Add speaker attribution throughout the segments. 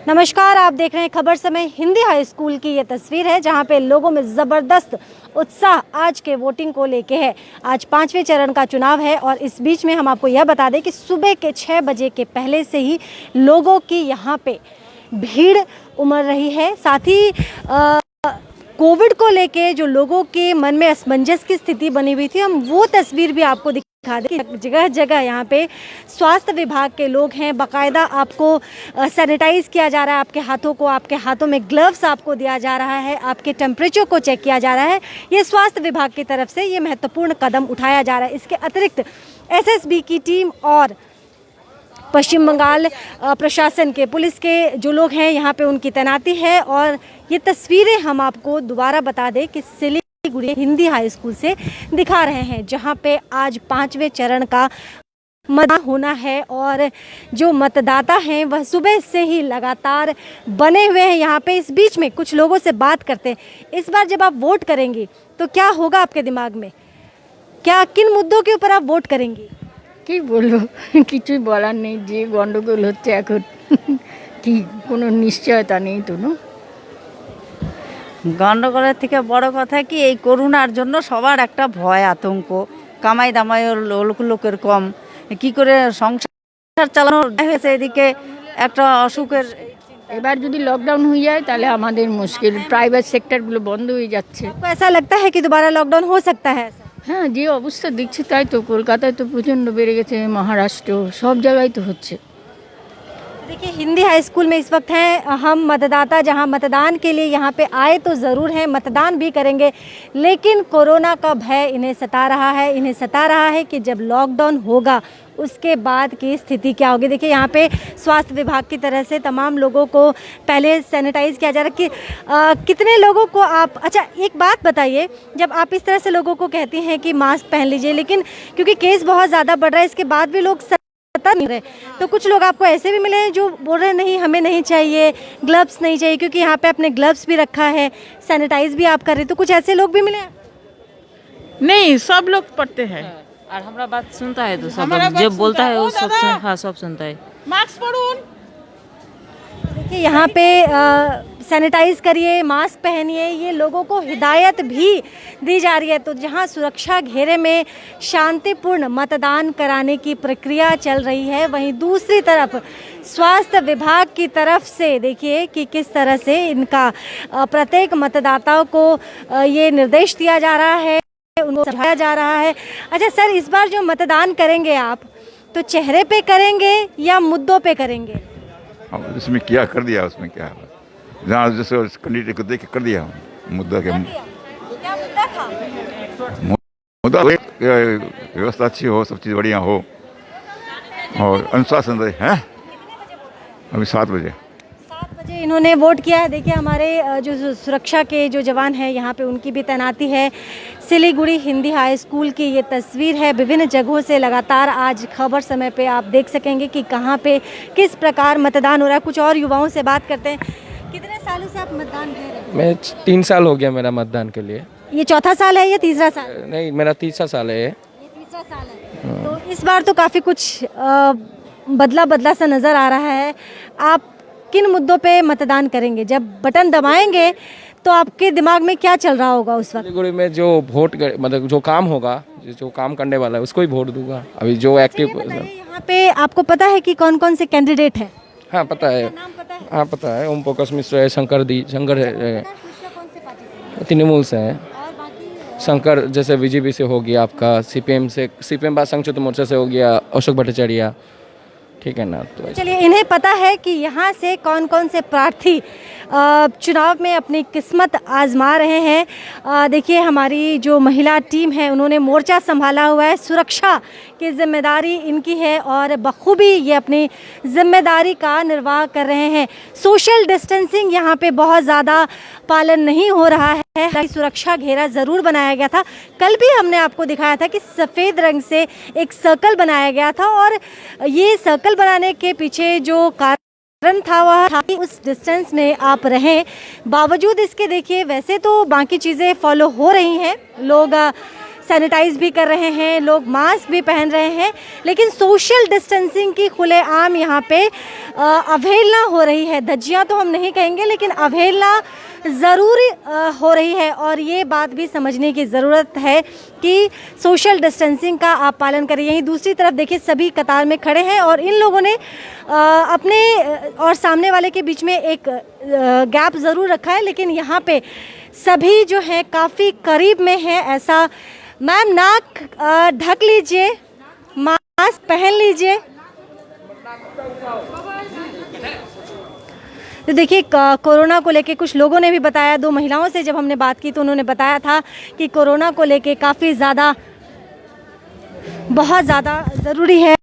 Speaker 1: नमस्कार, आप देख रहे हैं खबर समय। हिंदी हाई स्कूल की ये तस्वीर है जहां पे लोगों में ज़बरदस्त उत्साह आज के वोटिंग को लेके है। आज 5वें चरण का चुनाव है और इस बीच में हम आपको यह बता दें कि सुबह के 6 बजे के पहले से ही लोगों की यहाँ पे भीड़ उमड़ रही है। साथ ही कोविड को लेके जो लोगों के मन में असमंजस की स्थिति बनी हुई थी, हम वो तस्वीर भी आपको दिखा दें कि जगह जगह यहाँ पे स्वास्थ्य विभाग के लोग हैं। बाकायदा आपको सैनिटाइज किया जा रहा है आपके हाथों को, आपके हाथों में ग्लव्स आपको दिया जा रहा है, आपके टेम्परेचर को चेक किया जा रहा है। ये स्वास्थ्य विभाग की तरफ से ये महत्वपूर्ण कदम उठाया जा रहा है। इसके अतिरिक्त एसएसबी की टीम और पश्चिम बंगाल प्रशासन के पुलिस के जो लोग हैं यहाँ पे उनकी तैनाती है। और ये तस्वीरें हम आपको दोबारा बता दें कि सिलीगुड़ी हिंदी हाई स्कूल से दिखा रहे हैं जहाँ पे आज 5वें चरण का मतदान होना है और जो मतदाता हैं वह सुबह से ही लगातार बने हुए हैं यहाँ पे। इस बीच में कुछ लोगों से बात करते हैं। इस बार जब आप वोट करेंगी तो क्या होगा आपके दिमाग में, क्या किन मुद्दों के ऊपर आप वोट करेंगी?
Speaker 2: কি বলবো, কিছুই বলার নেই। যে গন্ডগোল হচ্ছে এখন কি কোনো নিশ্চয়তা নেই তো।
Speaker 3: গন্ডগোলের থেকে বড় কথা কি, এই করোনার জন্য সবার একটা ভয় আতঙ্ক। কামাই দামাইয়ের লোকের কম, কি করে সংসার চালানো হয়েছে। এদিকে একটা অসুখের
Speaker 2: এবার যদি লকডাউন হয়ে যায় তাহলে আমাদের মুশকিল। প্রাইভেট সেক্টরগুলো বন্ধ হয়ে যাচ্ছে।
Speaker 1: आपको ऐसा लगता है कि दोबारा लॉकडाउन हो सकता है?
Speaker 2: হ্যাঁ, যে অবস্থা দেখছি তাই তো। কলকাতায় তো প্রচণ্ড বেড়ে গেছে, মহারাষ্ট্র সব জায়গায় তো হচ্ছে।
Speaker 1: देखिए, हिंदी हाई स्कूल में इस वक्त हैं हम मतदाता, जहां मतदान के लिए यहाँ पे आए तो ज़रूर हैं, मतदान भी करेंगे, लेकिन कोरोना का भय इन्हें सता रहा है। इन्हें सता रहा है कि जब लॉकडाउन होगा उसके बाद की स्थिति क्या होगी। देखिए, यहाँ पे स्वास्थ्य विभाग की तरह से तमाम लोगों को पहले सैनिटाइज़ किया जा रहा है कि कितने लोगों को आप, अच्छा एक बात बताइए, जब आप इस तरह से लोगों को कहती हैं कि मास्क पहन लीजिए, लेकिन क्योंकि केस बहुत ज़्यादा बढ़ रहा है इसके बाद भी लोग नहीं रहे, तो कुछ लोग आपको ऐसे भी मिले हैं जो बोल रहे हैं नहीं हमें नहीं चाहिए, ग्लव्स नहीं चाहिए, क्योंकि यहाँ पे आपने ग्लव्स भी रखा है, सैनिटाइज भी आप कर रहे हैं, तो कुछ ऐसे लोग भी मिले हैं?
Speaker 4: नहीं, सब लोग पढ़ते हैं
Speaker 5: और हमारा बात सुनता है तो सब जो बोलता है वो सब हाँ सब सुनता है।
Speaker 4: मास्क पढ़ून।
Speaker 1: देखिए, यहाँ पे सैनिटाइज करिए, मास्क पहनिए, ये लोगों को हिदायत भी दी जा रही है। तो जहाँ सुरक्षा घेरे में शांतिपूर्ण मतदान कराने की प्रक्रिया चल रही है, वहीं दूसरी तरफ स्वास्थ्य विभाग की तरफ से देखिए कि किस तरह से इनका प्रत्येक मतदाताओं को ये निर्देश दिया जा रहा है, उनको समझाया जा रहा है। अच्छा सर, इस बार जो मतदान करेंगे आप, तो चेहरे पे करेंगे या मुद्दों पे करेंगे?
Speaker 6: इसमें क्या कर दिया, उसमें क्या है, जहाँ जैसे कैंडिडेट को देख के कर दिया मुद्दा के।
Speaker 1: क्या मुद्दा था?
Speaker 6: मुद्दा व्यवस्था अच्छी हो, सब चीज़ बढ़िया हो और अनुशासन रहे हैं। अभी 7 बजे
Speaker 1: इन्होंने वोट किया है। देखिए, हमारे जो सुरक्षा के जो जवान हैं यहाँ पे उनकी भी तैनाती है। सिलीगुड़ी हिंदी हाई स्कूल की ये तस्वीर है। विभिन्न जगहों से लगातार आज खबर समय पे आप देख सकेंगे कि कहाँ पे किस प्रकार मतदान हो रहा है। कुछ और युवाओं से बात करते हैं। कितने सालों से आप मतदान कर रहे हैं?
Speaker 7: मैं 3 साल हो गया मेरा मतदान के लिए।
Speaker 1: ये चौथा साल है या तीसरा साल?
Speaker 7: नहीं, मेरा तीसरा साल है।
Speaker 1: ये तीसरा साल है। तो इस बार तो काफ़ी कुछ बदला सा नज़र आ रहा है। आप किन मुद्दों पे मतदान करेंगे? जब बटन दबाएंगे तो आपके दिमाग में क्या चल रहा होगा उस वक्त?
Speaker 7: सिलीगुड़ी में जो वोट मतलब जो काम होगा, जो काम करने वाला है उसको ही वोट दूंगा। अभी जो एक्टिव
Speaker 1: यहाँ पे आपको पता है कि कौन कौन से कैंडिडेट हैं?
Speaker 7: हाँ पता है, हाँ पता है। ओम प्रकाश मिश्र है, शंकर है, तृणमूल से है। शंकर जैसे बीजेपी से हो गया, आपका सीपीएम बाद संयुक्त मोर्चा से हो गया अशोक भट्टाचार्य, ठीक है ना। तो
Speaker 1: चलिए, इन्हें पता है कि यहाँ से कौन कौन से प्रार्थी चुनाव में अपनी किस्मत आजमा रहे हैं। देखिए, हमारी जो महिला टीम है उन्होंने मोर्चा संभाला हुआ है। सुरक्षा की जिम्मेदारी इनकी है और बखूबी ये अपनी जिम्मेदारी का निर्वाह कर रहे हैं। सोशल डिस्टेंसिंग यहाँ पे बहुत ज़्यादा पालन नहीं हो रहा है। सुरक्षा घेरा ज़रूर बनाया गया था। कल भी हमने आपको दिखाया था कि सफ़ेद रंग से एक सर्कल बनाया गया था और ये सर्कल बनाने के पीछे जो कारण था वह था कि उस डिस्टेंस में आप रहें। बावजूद इसके देखिए, वैसे तो बाकी चीज़ें फॉलो हो रही हैं, लोग सैनिटाइज भी कर रहे हैं, लोग मास्क भी पहन रहे हैं, लेकिन सोशल डिस्टेंसिंग की खुलेआम यहाँ पे अवहेलना हो रही है। धज्जियाँ तो हम नहीं कहेंगे, लेकिन अवहेलना ज़रूरी हो रही है और ये बात भी समझने की ज़रूरत है कि सोशल डिस्टेंसिंग का आप पालन करें। यहीं दूसरी तरफ देखिए, सभी कतार में खड़े हैं और इन लोगों ने अपने और सामने वाले के बीच में एक गैप ज़रूर रखा है, लेकिन यहाँ पे सभी जो है काफ़ी करीब में है। ऐसा मैम, नाक ढक लीजिए, मास्क पहन लीजिए। तो देखिए, कोरोना को लेके कुछ लोगों ने भी बताया, 2 महिलाओं से जब हमने बात की तो उन्होंने बताया था कि कोरोना को लेके काफ़ी ज़्यादा, बहुत ज़्यादा ज़रूरी है।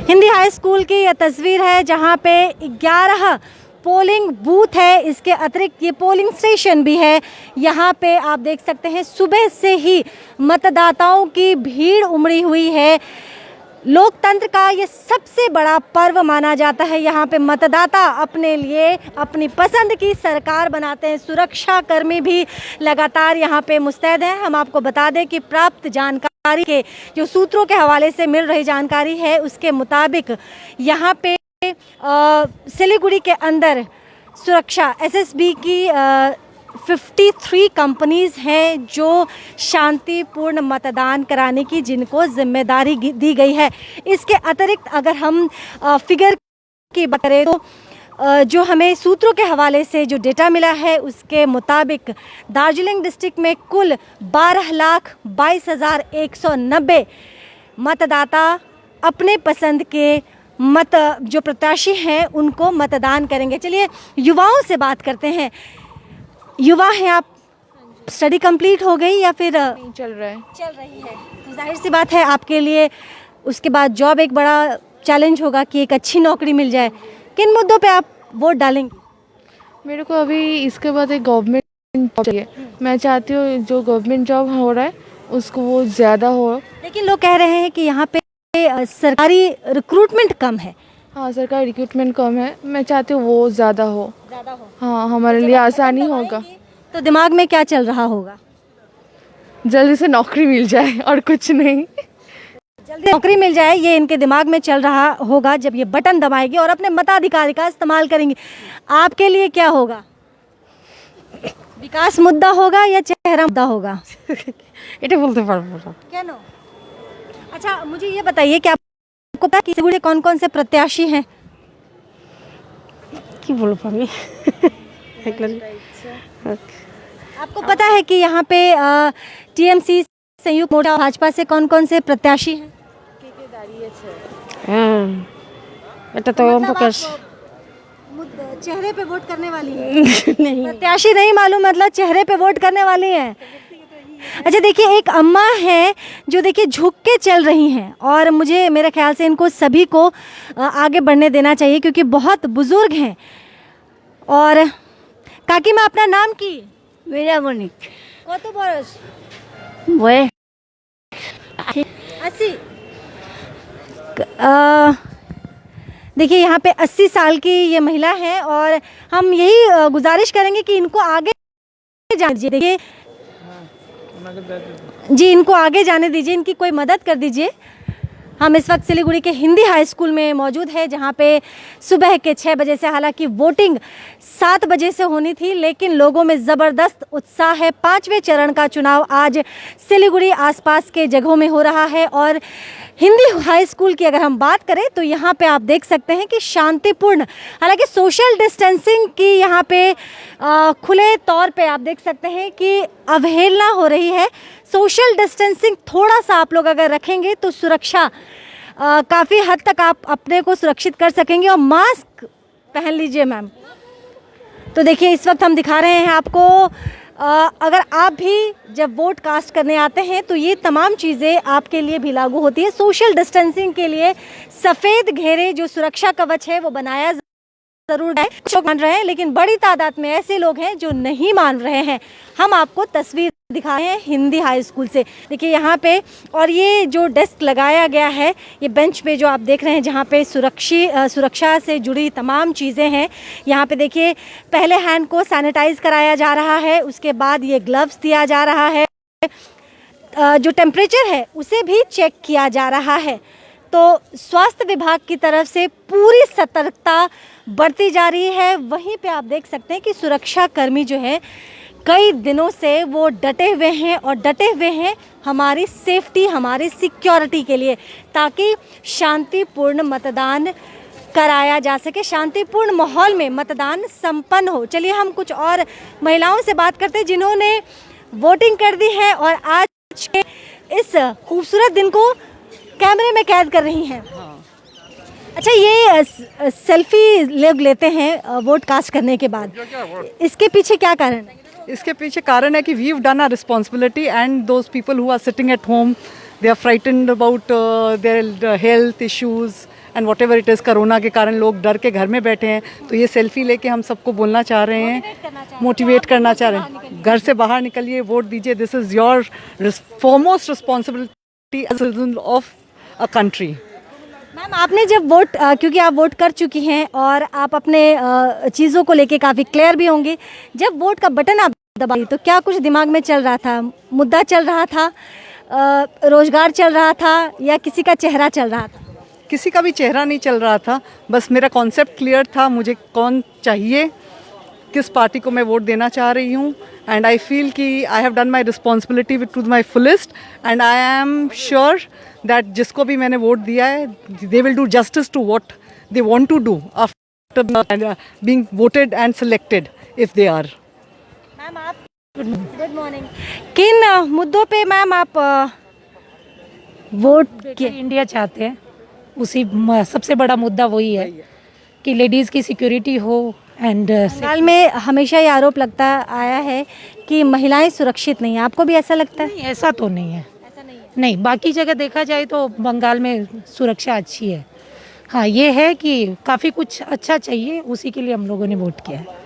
Speaker 1: हिंदी हाई स्कूल की यह तस्वीर है जहां पे 11 पोलिंग बूथ है, इसके अतिरिक्त ये पोलिंग स्टेशन भी है। यहाँ पे आप देख सकते हैं सुबह से ही मतदाताओं की भीड़ उमड़ी हुई है। लोकतंत्र का ये सबसे बड़ा पर्व माना जाता है। यहाँ पे मतदाता अपने लिए अपनी पसंद की सरकार बनाते हैं। सुरक्षा कर्मी भी लगातार यहाँ पे मुस्तैद हैं। हम आपको बता दें कि प्राप्त जानकारी के जो सूत्रों के हवाले से मिल रही जानकारी है उसके मुताबिक यहाँ पे सिलीगुड़ी के अंदर सुरक्षा एसएसबी की 53 कंपनीज हैं जो शांतिपूर्ण मतदान कराने की जिनको जिम्मेदारी दी गई है। इसके अतिरिक्त अगर हम फिगर की बात करें तो जो हमें सूत्रों के हवाले से जो डेटा मिला है उसके मुताबिक दार्जिलिंग डिस्ट्रिक्ट में कुल 12,22,190 मतदाता अपने पसंद के जो प्रत्याशी हैं उनको मतदान करेंगे। चलिए युवाओं से बात करते हैं। युवा हैं आप, स्टडी कंप्लीट हो गई या फिर
Speaker 8: नहीं चल रही है?
Speaker 1: तो जाहिर सी बात है आपके लिए उसके बाद जॉब एक बड़ा चैलेंज होगा कि एक अच्छी नौकरी मिल जाए। किन मुद्दों पे आप वोट डालेंगे?
Speaker 8: मेरे को अभी इसके बाद एक गवर्नमेंट जॉब चाहिए। मैं चाहती हूँ जो गवर्नमेंट जॉब हो रहा है उसको वो ज़्यादा हो।
Speaker 1: लेकिन लोग कह रहे हैं कि यहाँ पे सरकारी रिक्रूटमेंट कम है।
Speaker 8: हाँ, सरकारी रिक्रूटमेंट कम है। मैं चाहती हूँ वो ज़्यादा हो। हाँ, हमारे लिए आसानी होगा।
Speaker 1: तो दिमाग में क्या चल रहा होगा?
Speaker 8: जल्दी से नौकरी मिल जाए और कुछ नहीं।
Speaker 1: जल्दी नौकरी मिल जाए, ये इनके दिमाग में चल रहा होगा जब ये बटन दबाएंगे और अपने मताधिकार का इस्तेमाल करेंगे। आपके लिए क्या होगा? विकास मुद्दा होगा या चेहरा मुद्दा होगा?
Speaker 2: এটা বলতে পারবো না।
Speaker 1: क्या नो? अच्छा, मुझे ये बताइए कि आपको पता है कि सिलीगुड़ी कौन कौन से प्रत्याशी हैं?
Speaker 2: কি বলবো আমি?
Speaker 1: आपको पता है कि यहाँ पे टीएमसी, संयुक्त मोर्चा, भाजपा से कौन कौन से प्रत्याशी हैं?
Speaker 2: হ্যাঁ, এটা তো ওম প্রকাশ
Speaker 1: चेहरे पे वोट करने वाली है। नहीं, प्रत्याशी नहीं मालूम, मतलब चेहरे पे वोट करने वाली हैं। अच्छा, देखिए एक अम्मा है जो देखिए झुक के चल रही हैं और मुझे मेरे ख्याल से इनको सभी को आगे बढ़ने देना चाहिए क्योंकि बहुत बुजुर्ग हैं। और काकी मैं अपना नाम की
Speaker 2: মেরা মনিক
Speaker 1: কত বয়স?
Speaker 2: বয়ে
Speaker 1: 80। देखिए यहाँ पे 80 साल की ये महिला है और हम यही गुजारिश करेंगे कि इनको आगे जाने दीजिए। देखिए जी, इनको आगे जाने दीजिए, इनकी कोई मदद कर दीजिए। हम इस वक्त सिलीगुड़ी के हिंदी हाई स्कूल में मौजूद है जहाँ पे सुबह के 6 बजे से, हालांकि वोटिंग 7 बजे से होनी थी, लेकिन लोगों में ज़बरदस्त उत्साह है। 5वें चरण का चुनाव आज सिलीगुड़ी आसपास के जगहों में हो रहा है और हिंदी हाई स्कूल की अगर हम बात करें तो यहाँ पे आप देख सकते हैं कि शांतिपूर्ण, हालांकि सोशल डिस्टेंसिंग की यहाँ पे खुले तौर पे आप देख सकते हैं कि अवहेलना हो रही है। सोशल डिस्टेंसिंग थोड़ा सा आप लोग अगर रखेंगे तो सुरक्षा काफ़ी हद तक आप अपने को सुरक्षित कर सकेंगे। और मास्क पहन लीजिए मैम। तो देखिए इस वक्त हम दिखा रहे हैं आपको अगर आप भी जब वोट कास्ट करने आते हैं तो ये तमाम चीज़ें आपके लिए भी लागू होती है। सोशल डिस्टेंसिंग के लिए सफ़ेद घेरे जो सुरक्षा कवच है वो बनाया ज़रूर है, लोग मान रहे हैं, लेकिन बड़ी तादाद में ऐसे लोग हैं जो नहीं मान रहे हैं। हम आपको तस्वीर दिखा रहे हैं हिंदी हाई स्कूल से। देखिए यहाँ पे, और ये जो डेस्क लगाया गया है, ये बेंच पे जो आप देख रहे हैं जहाँ पे सुरक्षा से जुड़ी तमाम चीज़ें हैं। यहाँ पे देखिए पहले हैंड को सैनिटाइज कराया जा रहा है, उसके बाद ये ग्लव्स दिया जा रहा है, जो टेम्परेचर है उसे भी चेक किया जा रहा है। तो स्वास्थ्य विभाग की तरफ से पूरी सतर्कता बढ़ती जा रही है। वहीं पे आप देख सकते हैं कि सुरक्षा कर्मी जो है कई दिनों से वो डटे हुए हैं और डटे हुए हैं हमारी सेफ्टी, हमारी सिक्योरिटी के लिए, ताकि शांतिपूर्ण मतदान कराया जा सके, शांतिपूर्ण माहौल में मतदान संपन्न हो। चलिए हम कुछ और महिलाओं से बात करते हैं जिन्होंने वोटिंग कर दी है और आज के इस खूबसूरत दिन को कैमरे में कैद कर रही हैं। अच्छा, ये सेल्फी लोग लेते हैं वोट कास्ट करने के बाद, इसके पीछे क्या कारण है?
Speaker 9: इसके पीछे कारण है कि we have done our responsibility and those people who are sitting at home, they are frightened about their health issues and whatever it is. Corona के कारण लोग डर के घर में बैठे हैं, तो ये सेल्फी लेके हम सबको बोलना चाह रहे हैं, मोटिवेट करना चाह रहे हैं, घर से बाहर निकलिए, वोट दीजिए। This is your foremost responsibility as a citizen of a country.
Speaker 1: Ma'am, आपने जब वोट, क्योंकि आप वोट कर चुकी हैं और आप अपने चीज़ों को लेके काफ़ी क्लियर भी होंगे, जब वोट का बटन आप दबाई तो क्या कुछ दिमाग में चल रहा था? मुद्दा चल रहा था, रोजगार चल रहा था, या किसी का चेहरा चल रहा था?
Speaker 9: किसी का भी चेहरा नहीं चल रहा था, बस मेरा कॉन्सेप्ट क्लियर था, मुझे कौन चाहिए, किस पार्टी को मैं वोट देना चाह रही हूँ। एंड आई फील कि I have done my responsibility to my fullest and I am sure that जिसको भी मैंने वोट दिया है, they will do justice to what they want to do after being voted and selected if they are.
Speaker 1: Ma'am, आप good morning, किन मुद्दों पे ma'am आप वोट के?
Speaker 10: इंडिया चाहते हैं, उसी सबसे बड़ा मुद्दा वही है कि लेडीज़ की सिक्योरिटी हो। एंड
Speaker 1: बंगाल में हमेशा ये आरोप लगता आया है कि महिलाएं सुरक्षित नहीं है, आपको भी ऐसा लगता है?
Speaker 10: नहीं, ऐसा तो नहीं है। नहीं, बाकी जगह देखा जाए तो बंगाल में सुरक्षा अच्छी है। हाँ, ये है कि काफ़ी कुछ अच्छा चाहिए, उसी के लिए हम लोगों ने वोट किया है।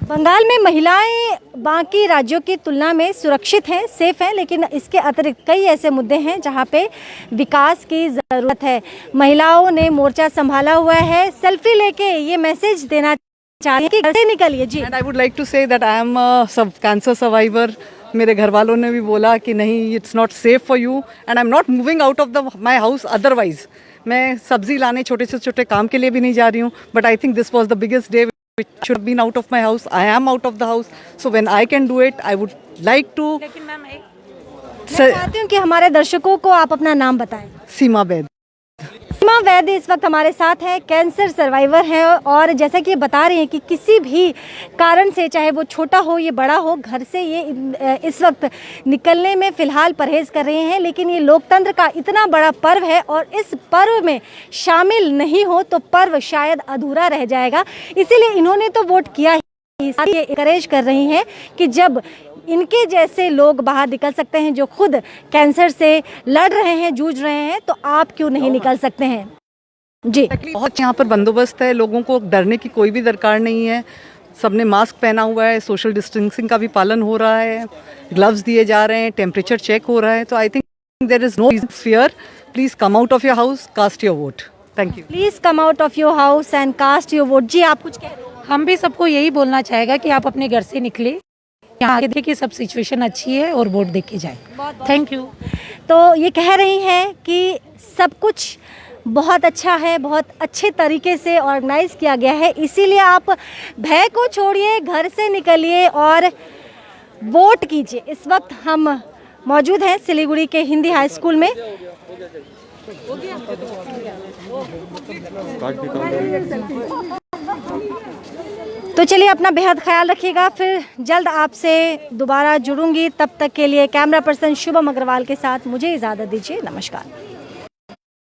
Speaker 1: बंगाल में महिलाएं बाकी राज्यों की तुलना में सुरक्षित हैं, सेफ हैं, लेकिन इसके अतिरिक्त कई ऐसे मुद्दे हैं जहां पे विकास की ज़रूरत है। महिलाओं ने मोर्चा संभाला हुआ है, सेल्फी लेके ये मैसेज देना चाहते हैं कि घर से निकलिए। जी,
Speaker 9: and I would like to say that I am सब कैंसर सर्वाइवर। मेरे घर वालों ने भी बोला कि नहीं, it's not safe for you and I am not moving out of my house otherwise. मैं सब्जी लाने छोटे से छोटे काम के लिए भी नहीं जा रही हूँ, but I think this was the biggest day which should have been out of my house. I am out of the house, so when I can do it, I would like to.
Speaker 1: लेकिन ma'am, मैं चाहती हूँ कि हमारे दर्शकों को आप अपना नाम बताएं।
Speaker 9: सीमा वैद।
Speaker 1: सीमा वैद इस वक्त हमारे साथ है, कैंसर सर्वाइवर है, और जैसा कि ये बता रही हैं कि किसी भी कारण से, चाहे वो छोटा हो या बड़ा हो, घर से ये इस वक्त निकलने में फ़िलहाल परहेज़ कर रहे हैं। लेकिन ये लोकतंत्र का इतना बड़ा पर्व है और इस पर्व में शामिल नहीं हो तो पर्व शायद अधूरा रह जाएगा, इसीलिए इन्होंने तो वोट किया ही। साथ ये इनकरेज कर रही हैं कि जब इनके जैसे लोग बाहर निकल सकते हैं जो खुद कैंसर से लड़ रहे हैं, जूझ रहे हैं, तो आप क्यों नहीं निकल सकते हैं? जी,
Speaker 9: बहुत यहाँ पर बंदोबस्त है, लोगों को डरने की कोई भी दरकार नहीं है। सबने मास्क पहना हुआ है, सोशल डिस्टेंसिंग का भी पालन हो रहा है, ग्लव्स दिए जा रहे हैं, टेम्परेचर चेक हो रहा है। तो I think there is no fear. Please come out of your house, cast your vote. Thank you.
Speaker 1: Please come out of your house and cast your vote. जी, आप कुछ कह रहे हैं?
Speaker 10: हम भी सबको यही बोलना चाहेगा कि आप अपने घर से निकले, यहाँ आगे देखिए सब सिचुएशन अच्छी है और वोट दे के जाए। Thank you.
Speaker 1: तो ये कह रही हैं कि सब कुछ बहुत अच्छा है, बहुत अच्छे तरीके से ऑर्गेनाइज किया गया है, इसीलिए आप भय को छोड़िए, घर से निकलिए और वोट कीजिए। इस वक्त हम मौजूद हैं सिलीगुड़ी के हिंदी हाई स्कूल में। तो चलिए, अपना बेहद ख्याल रखिएगा, फिर जल्द आपसे दोबारा जुड़ूंगी। तब तक के लिए कैमरा पर्सन शुभम अग्रवाल के साथ मुझे इजाज़त दीजिए। नमस्कार।